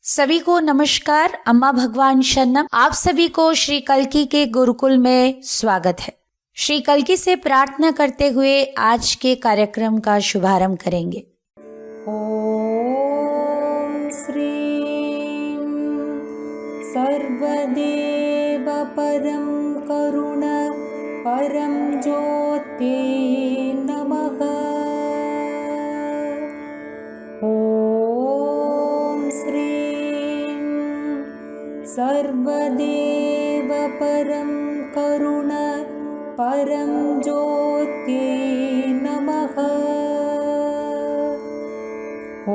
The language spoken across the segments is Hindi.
सभी को नमस्कार। अम्मा भगवान शरणम। आप सभी को श्री कल्की के गुरुकुल में स्वागत है। श्री कल्की से प्रार्थना करते हुए आज के कार्यक्रम का शुभारंभ करेंगे। ओम श्री सर्वदेव परम करुण परम ज्योति नमः। ओम श्री सर्वदेव परम करुण परम ज्योति नमः।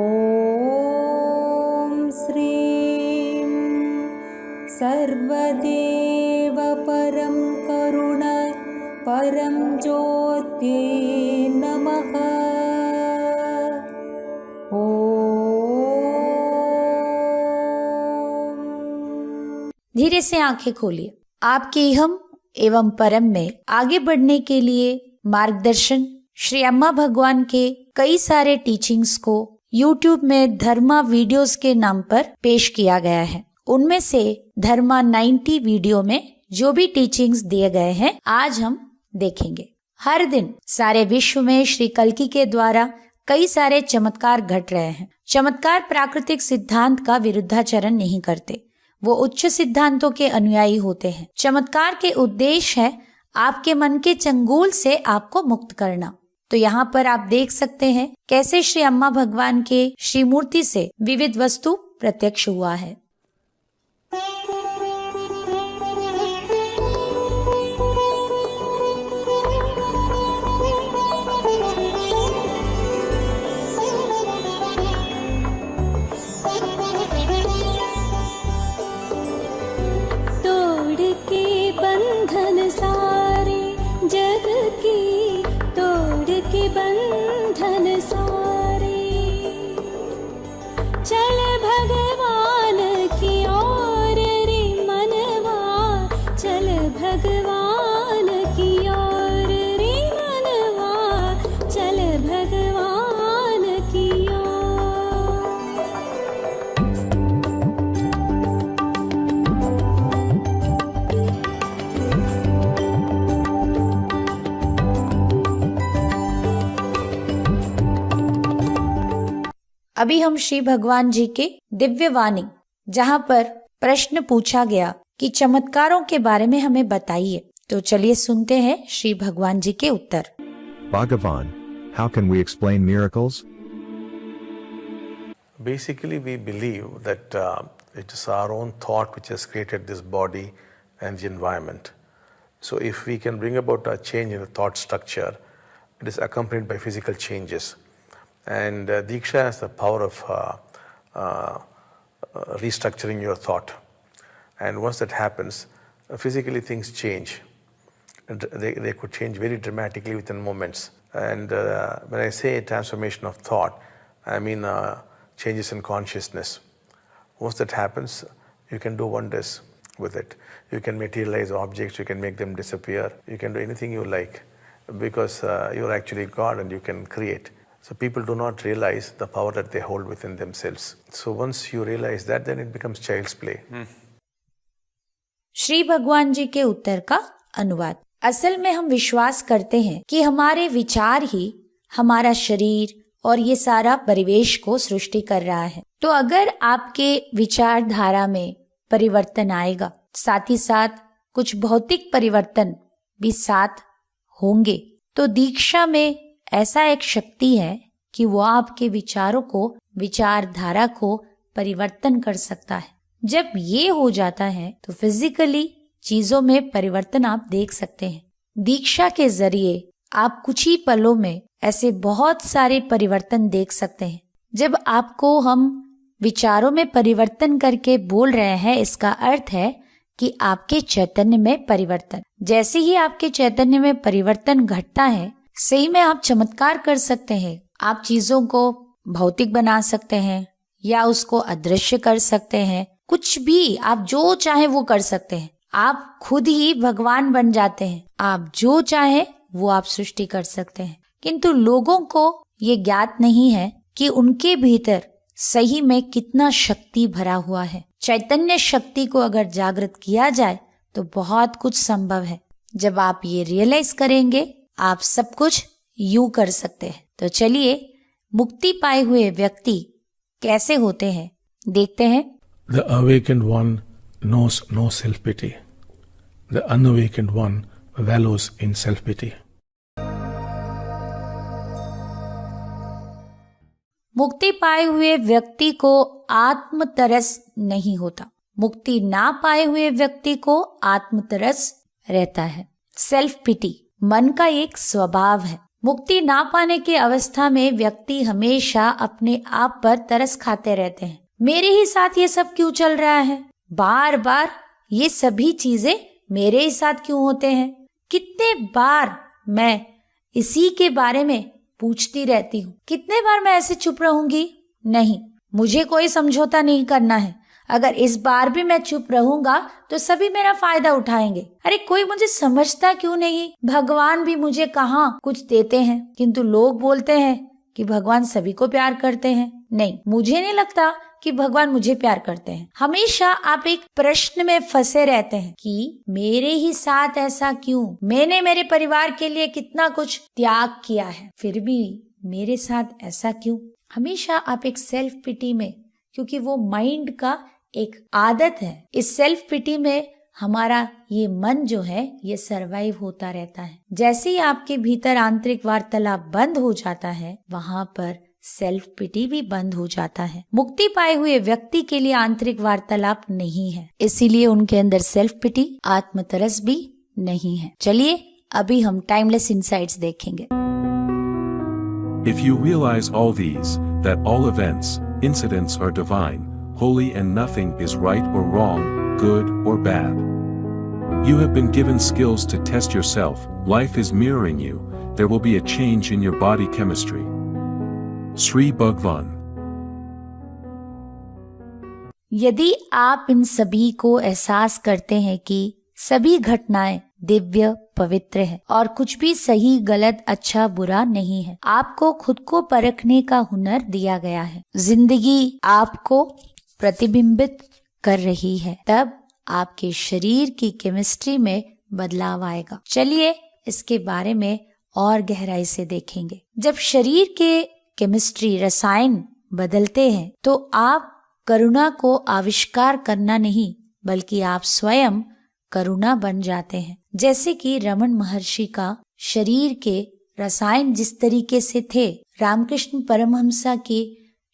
ओम श्री सर्वदेव परम करुण परम ज्योति नमः। धीरे से आंखें खोलिए। आपके हम एवं परम में आगे बढ़ने के लिए मार्गदर्शन श्री अम्मा भगवान के कई सारे टीचिंग्स को YouTube में धर्मा वीडियोस के नाम पर पेश किया गया है। उनमें से धर्मा 90 वीडियो में जो भी टीचिंग्स दिए गए हैं आज हम देखेंगे। हर दिन सारे विश्व में श्री कल्की के द्वारा कई सारे चमत्कार घट रहे हैं। चमत्कार प्राकृतिक सिद्धांत का विरुद्धाचरण नहीं करते, वो उच्च सिद्धांतों के अनुयायी होते हैं। चमत्कार के उद्देश्य है आपके मन के चंगुल से आपको मुक्त करना। तो यहाँ पर आप देख सकते हैं कैसे श्री अम्मा भगवान के श्री मूर्ति से विविध वस्तु प्रत्यक्ष हुआ है। बंधन सारे चल भगवान की ओर रे मनवा, चल भगवान की ओर रे मनवा, चल भगवान की अभी हम श्री भगवान जी के दिव्य वाणी जहाँ पर प्रश्न पूछा गया कि चमत्कारों के बारे में हमें बताइए, तो चलिए सुनते हैं श्री भगवान जी के उत्तर। Bhagavan, how can we explain miracles? Basically, we believe that it is our own thought which has created this body and the environment. So if we can bring about a change in the thought structure, it is accompanied by physical changes. And Diksha has the power of restructuring your thought. And once that happens, physically things change. And they could change very dramatically within moments. And when I say transformation of thought, I mean changes in consciousness. Once that happens, you can do wonders with it. You can materialize objects, you can make them disappear. You can do anything you like because you're actually God and you can create. So people do not realize the power that they hold within themselves. So once you realize that, then it becomes child's play. Shri भगवान जी के उत्तर का अनुवाद। असल में हम विश्वास करते हैं कि हमारे विचार ही हमारा शरीर और ये सारा परिवेश को सृष्टि कर रहा है। तो अगर आपके विचारधारा में परिवर्तन आएगा, साथ ही साथ कुछ भौतिक परिवर्तन भी साथ होंगे, तो दीक्षा में ऐसा एक शक्ति है कि वो आपके विचारों को, विचारधारा को परिवर्तन कर सकता है। जब ये हो जाता है तो फिजिकली चीजों में परिवर्तन आप देख सकते हैं। दीक्षा के जरिए आप कुछ ही पलों में ऐसे बहुत सारे परिवर्तन देख सकते हैं। जब आपको हम विचारों में परिवर्तन करके बोल रहे हैं, इसका अर्थ है कि आपके चैतन्य में परिवर्तन। जैसे ही आपके चैतन्य में परिवर्तन घटता है, सही में आप चमत्कार कर सकते हैं। आप चीजों को भौतिक बना सकते हैं या उसको अदृश्य कर सकते हैं। कुछ भी आप जो चाहे वो कर सकते हैं। आप खुद ही भगवान बन जाते हैं। आप जो चाहे वो आप सृष्टि कर सकते हैं। किंतु लोगों को ये ज्ञात नहीं है कि उनके भीतर सही में कितना शक्ति भरा हुआ है। चैतन्य शक्ति को अगर जागृत किया जाए तो बहुत कुछ संभव है। जब आप ये रियलाइज करेंगे आप सब कुछ यूं कर सकते हैं। तो चलिए मुक्ति पाए हुए व्यक्ति कैसे होते हैं देखते हैं। The awakened one knows no self-pity. The unawakened one wallows in self-pity. मुक्ति पाए हुए व्यक्ति को आत्मतरस नहीं होता। मुक्ति ना पाए हुए व्यक्ति को आत्मतरस रहता है। सेल्फ पिटी मन का एक स्वभाव है। मुक्ति ना पाने की अवस्था में व्यक्ति हमेशा अपने आप पर तरस खाते रहते हैं। मेरे ही साथ ये सब क्यों चल रहा है, बार बार ये सभी चीजें मेरे ही साथ क्यों होते हैं। कितने बार मैं इसी के बारे में पूछती रहती हूँ। कितने बार मैं ऐसे चुप रहूंगी? नहीं, मुझे कोई समझौता नहीं करना है। अगर इस बार भी मैं चुप रहूंगा तो सभी मेरा फायदा उठाएंगे। अरे कोई मुझे समझता क्यों नहीं? भगवान भी मुझे कहाँ कुछ देते हैं, किंतु लोग बोलते हैं कि भगवान सभी को प्यार करते हैं। नहीं, मुझे नहीं लगता कि भगवान मुझे प्यार करते हैं। हमेशा आप एक प्रश्न में फंसे रहते हैं कि मेरे ही साथ ऐसा क्यों? मैंने मेरे परिवार के लिए कितना कुछ त्याग किया है, फिर भी मेरे साथ ऐसा क्यों? हमेशा आप एक सेल्फ पिटी में, क्योंकि वो माइंड का एक आदत है। इस सेल्फ पिटी में हमारा ये मन जो है ये सरवाइव होता रहता है। जैसे ही आपके भीतर आंतरिक वार्तालाप बंद हो जाता है, वहाँ पर सेल्फ पिटी भी बंद हो जाता है। मुक्ति पाए हुए व्यक्ति के लिए आंतरिक वार्तालाप नहीं है, इसीलिए उनके अंदर सेल्फ पिटी, आत्मतरस भी नहीं है। चलिए अभी हम टाइमलेस इनसाइट्स देखेंगे। If you realize all these, that all events, incidents are divine, holy and nothing is right or wrong, good or bad. You have been given skills to test yourself, life is mirroring you, there will be a change in your body chemistry. Sri Bhagwan. यदि आप इन सभी को एहसास करते हैं कि सभी घटनाएं दिव्य पवित्र है और कुछ भी सही गलत अच्छा बुरा नहीं है, आपको खुद को परखने का हुनर दिया गया है। जिंदगी आपको प्रतिबिंबित कर रही है, तब आपके शरीर की केमिस्ट्री में बदलाव आएगा। चलिए इसके बारे में और गहराई से देखेंगे। जब शरीर के केमिस्ट्री रसायन बदलते हैं तो आप करुणा को आविष्कार करना नहीं, बल्कि आप स्वयं करुणा बन जाते हैं। जैसे कि रमन महर्षि का शरीर के रसायन जिस तरीके से थे, रामकृष्ण परमहंसा के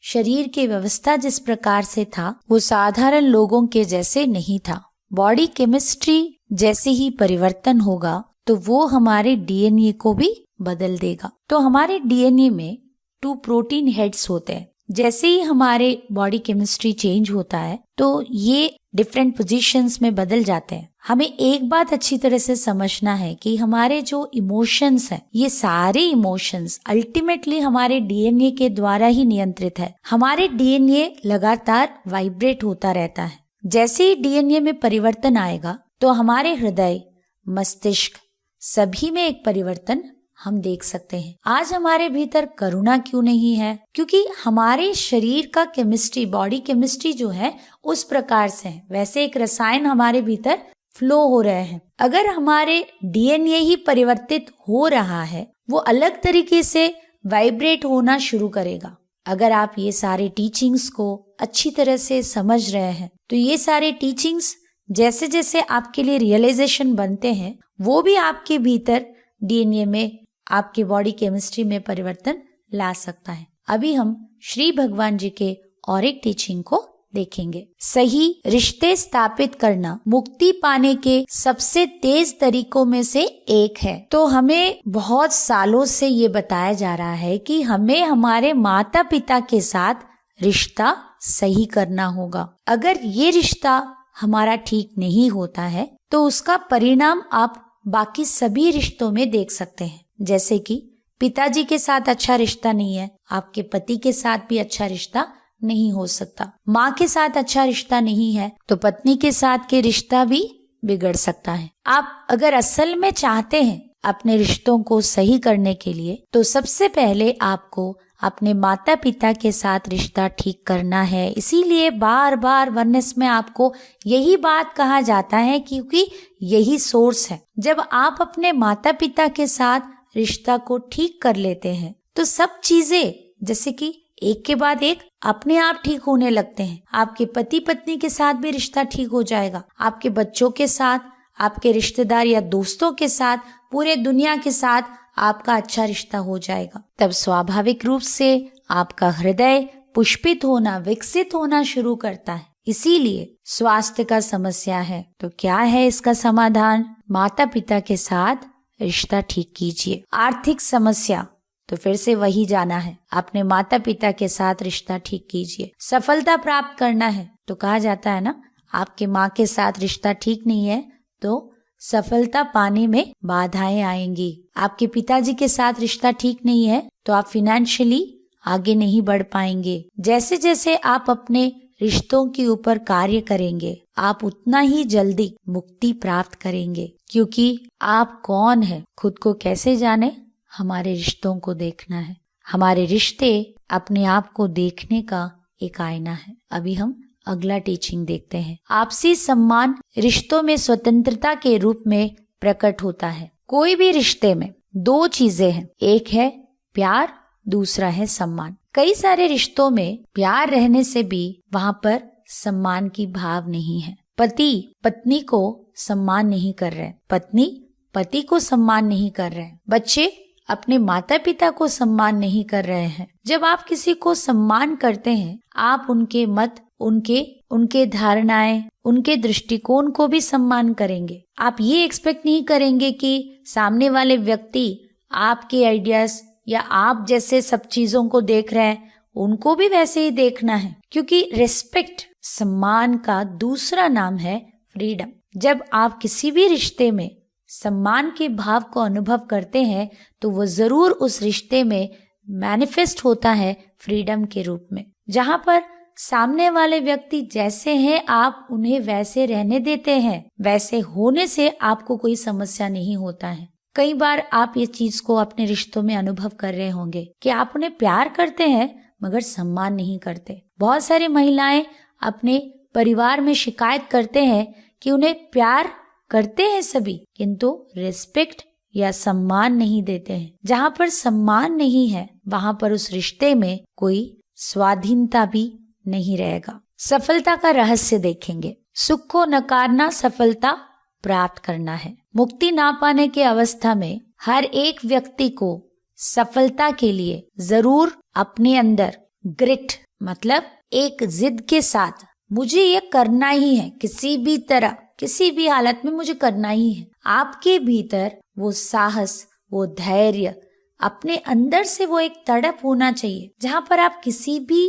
शरीर की व्यवस्था जिस प्रकार से था, वो साधारण लोगों के जैसे नहीं था। बॉडी केमिस्ट्री जैसे ही परिवर्तन होगा तो वो हमारे डीएनए को भी बदल देगा। तो हमारे डीएनए में 2 प्रोटीन हेड्स होते हैं। जैसे ही हमारे बॉडी केमिस्ट्री चेंज होता है तो ये डिफरेंट पोजीशंस में बदल जाते हैं। हमें एक बात अच्छी तरह से समझना है कि हमारे जो इमोशंस हैं, ये सारे इमोशंस अल्टीमेटली हमारे डीएनए के द्वारा ही नियंत्रित है। हमारे डीएनए लगातार वाइब्रेट होता रहता है। जैसे ही डीएनए में परिवर्तन आएगा तो हमारे हृदय, मस्तिष्क सभी में एक परिवर्तन हम देख सकते हैं। आज हमारे भीतर करुणा क्यों नहीं है? क्योंकि हमारे शरीर का केमिस्ट्री, बॉडी केमिस्ट्री जो है उस प्रकार से है, वैसे एक रसायन हमारे भीतर फ्लो हो रहे हैं। अगर हमारे डीएनए ही परिवर्तित हो रहा है, वो अलग तरीके से वाइब्रेट होना शुरू करेगा। अगर आप ये सारे टीचिंग्स को अच्छी तरह से समझ रहे हैं तो ये सारे टीचिंग्स जैसे जैसे आपके लिए रियलाइजेशन बनते हैं, वो भी आपके भीतर डीएनए में, आपके बॉडी केमिस्ट्री में परिवर्तन ला सकता है। अभी हम श्री भगवान जी के और एक टीचिंग को देखेंगे। सही रिश्ते स्थापित करना मुक्ति पाने के सबसे तेज तरीकों में से एक है। तो हमें बहुत सालों से ये बताया जा रहा है कि हमें हमारे माता पिता के साथ रिश्ता सही करना होगा। अगर ये रिश्ता हमारा ठीक नहीं होता है तो उसका परिणाम आप बाकी सभी रिश्तों में देख सकते हैं। जैसे कि पिताजी के साथ अच्छा रिश्ता नहीं है, आपके पति के साथ भी अच्छा रिश्ता नहीं हो सकता। माँ के साथ अच्छा रिश्ता नहीं है तो पत्नी के साथ के रिश्ता भी बिगड़ सकता है। आप अगर असल में चाहते हैं अपने रिश्तों को सही करने के लिए तो सबसे पहले आपको अपने माता पिता के साथ रिश्ता ठीक करना है। इसीलिए बार बार वर्णस में आपको यही बात कहा जाता है, क्योंकि यही सोर्स है। जब आप अपने माता पिता के साथ रिश्ता को ठीक कर लेते हैं तो सब चीजें जैसे कि एक के बाद एक अपने आप ठीक होने लगते हैं। आपके पति पत्नी के साथ भी रिश्ता ठीक हो जाएगा, आपके बच्चों के साथ, आपके रिश्तेदार या दोस्तों के साथ, पूरे दुनिया के साथ आपका अच्छा रिश्ता हो जाएगा। तब स्वाभाविक रूप से आपका हृदय पुष्पित होना, विकसित होना शुरू करता है। इसीलिए स्वास्थ्य का समस्या है तो क्या है इसका समाधान? माता पिता के साथ रिश्ता ठीक कीजिए। आर्थिक समस्या तो फिर से वही जाना है, अपने माता पिता के साथ रिश्ता ठीक कीजिए। सफलता प्राप्त करना है तो कहा जाता है ना, आपके माँ के साथ रिश्ता ठीक नहीं है तो सफलता पाने में बाधाएं आएंगी। आपके पिताजी के साथ रिश्ता ठीक नहीं है तो आप फाइनेंशियली आगे नहीं बढ़ पाएंगे। जैसे जैसे आप अपने रिश्तों के ऊपर कार्य करेंगे आप उतना ही जल्दी मुक्ति प्राप्त करेंगे। क्योंकि आप कौन है, खुद को कैसे जाने, हमारे रिश्तों को देखना है। हमारे रिश्ते अपने आप को देखने का एक आईना है। अभी हम अगला टीचिंग देखते हैं। आपसी सम्मान रिश्तों में स्वतंत्रता के रूप में प्रकट होता है। कोई भी रिश्ते में दो चीजें हैं, एक है प्यार, दूसरा है सम्मान। कई सारे रिश्तों में प्यार रहने से भी वहां पर सम्मान की भाव नहीं है। पति पत्नी को सम्मान नहीं कर रहे, पत्नी पति को सम्मान नहीं कर रहे, बच्चे अपने माता पिता को सम्मान नहीं कर रहे हैं। जब आप किसी को सम्मान करते हैं आप उनके मत, उनके धारणाएं, उनके दृष्टिकोण को भी सम्मान करेंगे। आप ये एक्सपेक्ट नहीं करेंगे कि सामने वाले व्यक्ति आपके आइडियाज या आप जैसे सब चीजों को देख रहे हैं, उनको भी वैसे ही देखना है। क्योंकि रिस्पेक्ट, सम्मान का दूसरा नाम है फ्रीडम। जब आप किसी भी रिश्ते में सम्मान के भाव को अनुभव करते हैं तो वो जरूर उस रिश्ते में मैनिफेस्ट होता है फ्रीडम के रूप में, जहाँ पर सामने वाले व्यक्ति जैसे हैं आप उन्हें वैसे रहने देते हैं। वैसे होने से आपको कोई समस्या नहीं होता है। कई बार आप ये चीज को अपने रिश्तों में अनुभव कर रहे होंगे कि आप उन्हें प्यार करते हैं मगर सम्मान नहीं करते। बहुत सारी महिलाएं अपने परिवार में शिकायत करते हैं कि उन्हें प्यार करते हैं सभी, किंतु रिस्पेक्ट या सम्मान नहीं देते हैं। जहाँ पर सम्मान नहीं है वहाँ पर उस रिश्ते में कोई स्वाधीनता भी नहीं रहेगा। सफलता का रहस्य देखेंगे। सुख को नकारना सफलता प्राप्त करना है। मुक्ति ना पाने की अवस्था में हर एक व्यक्ति को सफलता के लिए जरूर अपने अंदर ग्रिट, मतलब एक जिद के साथ मुझे ये करना ही है, किसी भी तरह किसी भी हालत में मुझे करना ही है। आपके भीतर वो साहस, वो धैर्य, अपने अंदर से वो एक तड़प होना चाहिए जहाँ पर आप किसी भी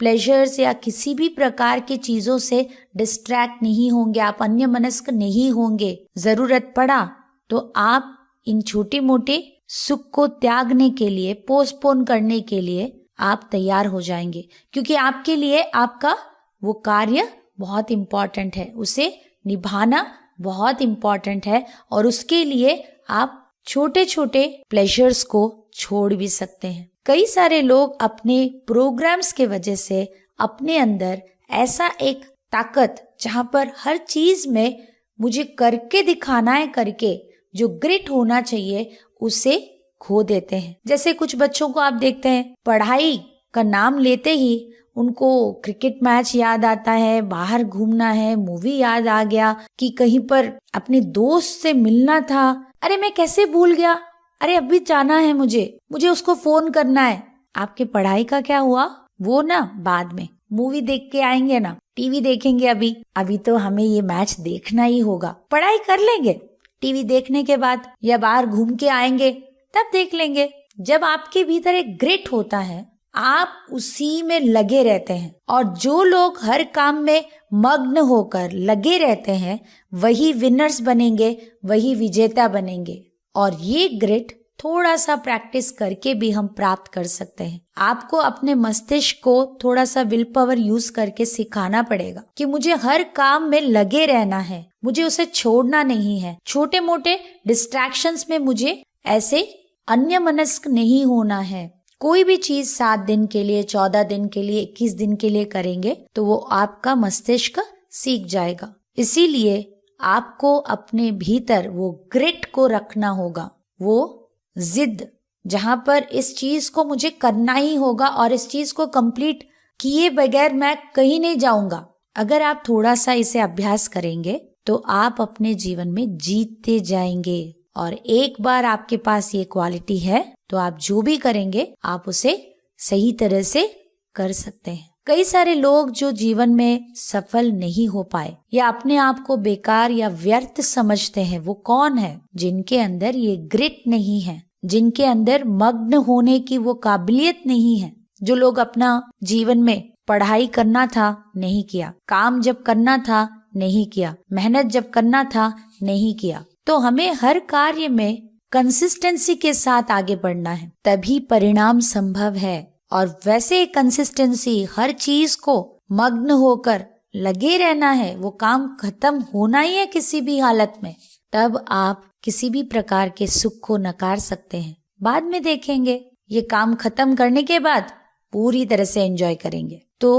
प्लेजर्स या किसी भी प्रकार की चीजों से डिस्ट्रैक्ट नहीं होंगे, आप अन्य मनस्क नहीं होंगे। जरूरत पड़ा तो आप इन छोटे मोटे सुख को त्यागने के लिए, पोस्टपोन करने के लिए आप तैयार हो जाएंगे। क्योंकि आपके लिए आपका वो कार्य बहुत इम्पोर्टेंट है, उसे निभाना बहुत इम्पोर्टेंट है और उसके लिए आप छोटे छोटे प्लेजर्स को छोड़ भी सकते हैं। कई सारे लोग अपने प्रोग्राम्स के वजह से अपने अंदर ऐसा एक ताकत, जहाँ पर हर चीज में मुझे करके दिखाना है, करके जो ग्रिट होना चाहिए उसे खो देते हैं। जैसे कुछ बच्चों को आप देखते हैं, पढ़ाई का नाम लेते ही उनको क्रिकेट मैच याद आता है, बाहर घूमना है, मूवी याद आ गया कि कहीं पर अपने दोस्त से मिलना था, अरे मैं कैसे भूल गया, अरे अभी जाना है मुझे उसको फोन करना है। आपके पढ़ाई का क्या हुआ? वो ना बाद में मूवी देख के आएंगे ना, टीवी देखेंगे, अभी तो हमें ये मैच देखना ही होगा। पढ़ाई कर लेंगे टीवी देखने के बाद, या बाहर घूम के आएंगे तब देख लेंगे। जब आपके भीतर एक ग्रिट होता है आप उसी में लगे रहते हैं, और जो लोग हर काम में मग्न होकर लगे रहते हैं वही विनर्स बनेंगे, वही विजेता बनेंगे। और ये ग्रिट थोड़ा सा प्रैक्टिस करके भी हम प्राप्त कर सकते हैं। आपको अपने मस्तिष्क को थोड़ा सा विल पावर यूज करके सिखाना पड़ेगा कि मुझे हर काम में लगे रहना है, मुझे उसे छोड़ना नहीं है। छोटे मोटे डिस्ट्रैक्शंस में मुझे ऐसे अन्य मनस्क नहीं होना है। कोई भी चीज 7 दिन के लिए, 14 दिन के लिए, 21 दिन के लिए करेंगे तो वो आपका मस्तिष्क सीख जाएगा। इसीलिए आपको अपने भीतर वो ग्रिट को रखना होगा, वो जिद, जहां पर इस चीज को मुझे करना ही होगा और इस चीज को कंप्लीट किए बगैर मैं कहीं नहीं जाऊंगा। अगर आप थोड़ा सा इसे अभ्यास करेंगे तो आप अपने जीवन में जीतते जाएंगे। और एक बार आपके पास ये क्वालिटी है तो आप जो भी करेंगे आप उसे सही तरह से कर सकते हैं। कई सारे लोग जो जीवन में सफल नहीं हो पाए या अपने आप को बेकार या व्यर्थ समझते हैं, वो कौन है? जिनके अंदर ये ग्रिट नहीं है, जिनके अंदर मग्न होने की वो काबिलियत नहीं है। जो लोग अपना जीवन में पढ़ाई करना था नहीं किया, काम जब करना था नहीं किया, मेहनत जब करना था नहीं किया। तो हमें हर कार्य में कंसिस्टेंसी के साथ आगे बढ़ना है, तभी परिणाम संभव है। और वैसे कंसिस्टेंसी, हर चीज को मग्न होकर लगे रहना है, वो काम खत्म होना ही है किसी भी हालत में, तब आप किसी भी प्रकार के सुख को नकार सकते हैं। बाद में देखेंगे, ये काम खत्म करने के बाद पूरी तरह से एंजॉय करेंगे। तो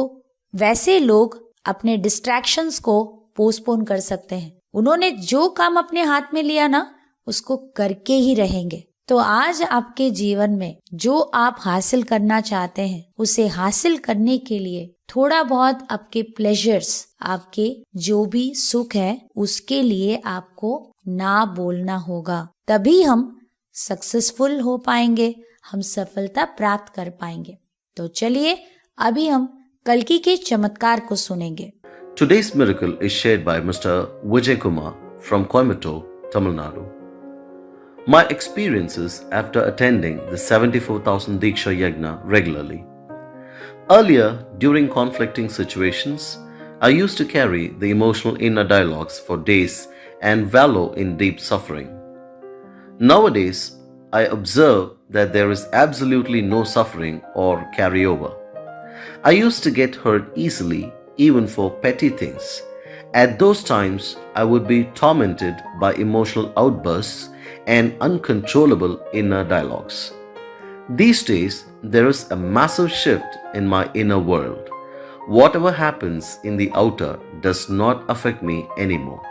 वैसे लोग अपने डिस्ट्रैक्शंस को पोस्टपोन कर सकते हैं। उन्होंने जो काम अपने हाथ में लिया ना, उसको करके ही रहेंगे। तो आज आपके जीवन में जो आप हासिल करना चाहते हैं, उसे हासिल करने के लिए थोड़ा बहुत आपके प्लेजर्स, आपके जो भी सुख है, उसके लिए आपको ना बोलना होगा। तभी हम सक्सेसफुल हो पाएंगे, हम सफलता प्राप्त कर पाएंगे। तो चलिए अभी हम कल्कि के चमत्कार को सुनेंगे। Today's miracle is shared by Mr. Vijay Kumar from Coimbatore, Tamil Nadu. My experiences after attending the 74,000 Diksha Yajna regularly. Earlier, during conflicting situations, I used to carry the emotional inner dialogues for days and wallow in deep suffering. Nowadays, I observe that there is absolutely no suffering or carryover. I used to get hurt easily, even for petty things. At those times, I would be tormented by emotional outbursts and uncontrollable inner dialogues. These days, there is a massive shift in my inner world. Whatever happens in the outer does not affect me anymore.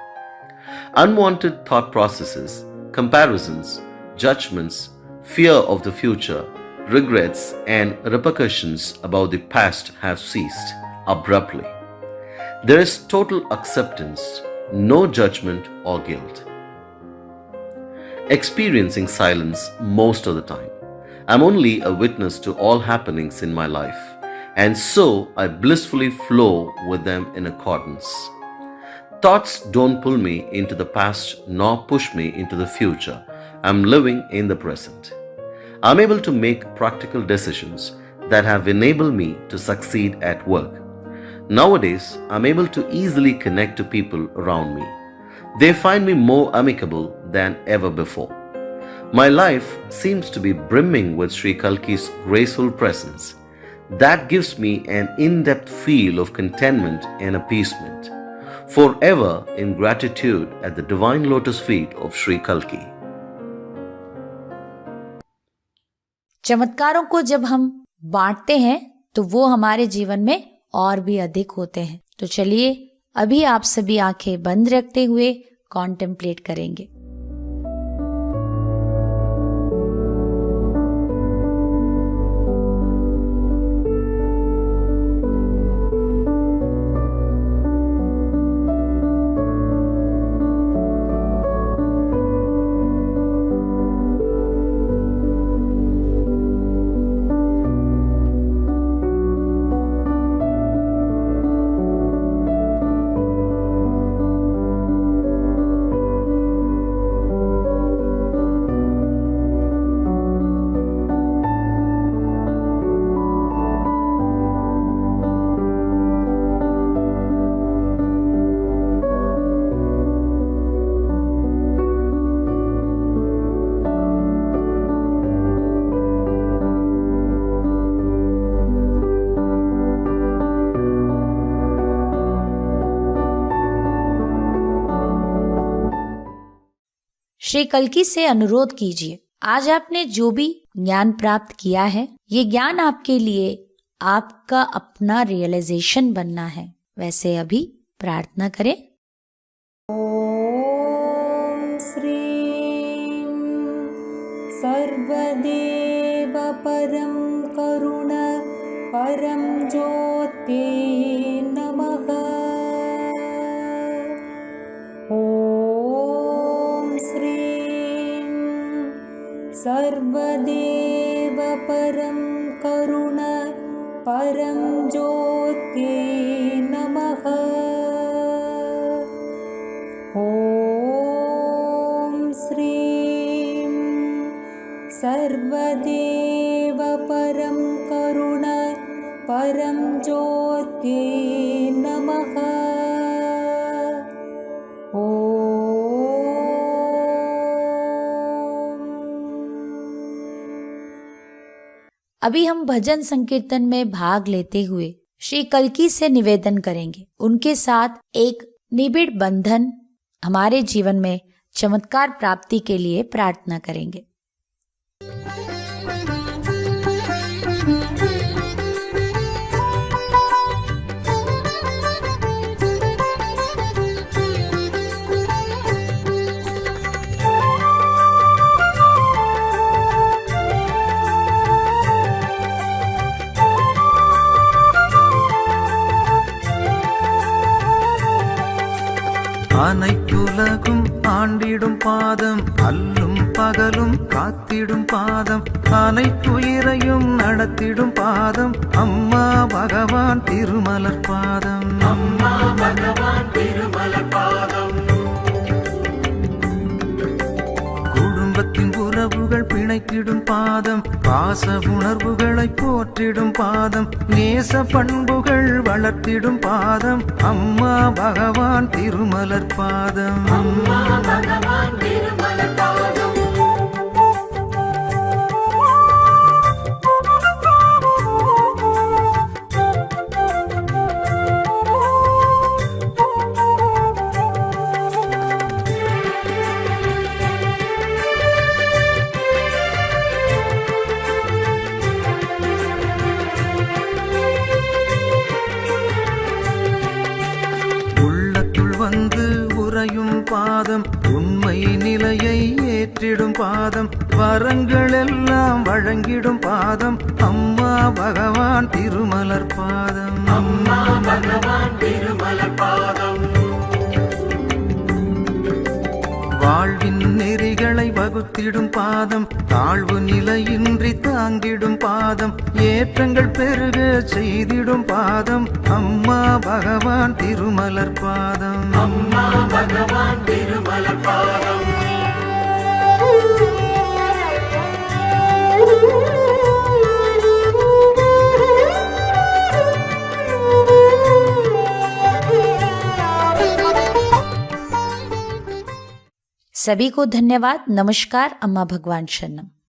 Unwanted thought processes, comparisons, judgments, fear of the future, regrets, and repercussions about the past have ceased abruptly. There is total acceptance, no judgment or guilt. Experiencing silence most of the time. I'm only a witness to all happenings in my life, and so I blissfully flow with them in accordance. Thoughts don't pull me into the past nor push me into the future. I'm living in the present. I'm able to make practical decisions that have enabled me to succeed at work. Nowadays, I'm able to easily connect to people around me. They find me more amicable than ever before. My life seems to be brimming with Sri Kalki's graceful presence. That gives me an in-depth feel of contentment and appeasement. Forever in gratitude at the divine lotus feet of Sri Kalki. चमत्कारों को जब हम बांटते हैं तो वो हमारे जीवन में और भी अधिक होते हैं। तो चलिए अभी आप सभी आंखें बंद रखते हुए कॉन्टेम्पलेट करेंगे। श्री कल्की से अनुरोध कीजिए, आज आपने जो भी ज्ञान प्राप्त किया है, ये ज्ञान आपके लिए आपका अपना रियलाइजेशन बनना है। वैसे अभी प्रार्थना करें। ॐ श्रीं सर्वदेव परं करुण परं ज्योते नमः। ॐ श्रीं सर्वदेव परं करुण परं ज्योते नमः। ॐ श्रीं सर्वदेव परं करुण परं ज्योते नमः। अभी हम भजन संकीर्तन में भाग लेते हुए श्री कल्की से निवेदन करेंगे। उनके साथ एक निबिड़ बंधन हमारे जीवन में चमत्कार प्राप्ति के लिए प्रार्थना करेंगे। அனைத்துலகும் ஆண்டிடும் பாதம், அல்லும் பகலும் காத்திடும் பாதம், அனைத்துயிரையும் நடத்திடும் பாதம், அம்மா பகவான் திருமலர் பாதம். அம்மா பகவான் திருமலர் பாதம். குடும்பத்தின் உறவுகள் பிணைத்திடும் பாதம், பாச உணர்வுகளை போற்றிடும் பாதம், நேச பண்புகள் வளர்த்திடும் பாதம், அம்மா பகவான் திருமலர் பாதம். அம்மா பகவான் திருமலர் பாதம். பாதம், உண்மை நிலையை ஏற்றிடும் பாதம், வரங்கள் எல்லாம் வழங்கிடும் பாதம், அம்மா பகவான் திருமலர் பாதம். அம்மா பகவான் திருமலர் பாதம். வாழ்வின் நெறிகளை வகுத்திடும் பாதம், தாழ்வு நிலையின்றி தாங்கிடும் பாதம், ஏற்றங்கள் பெருக செய்திடும் பாதம், அம்மா பகவான் திருமலர் பாதம். அம்மா பகவான் திருமலர் பாதம். सभी को धन्यवाद। नमस्कार। अम्मा भगवान शरणम।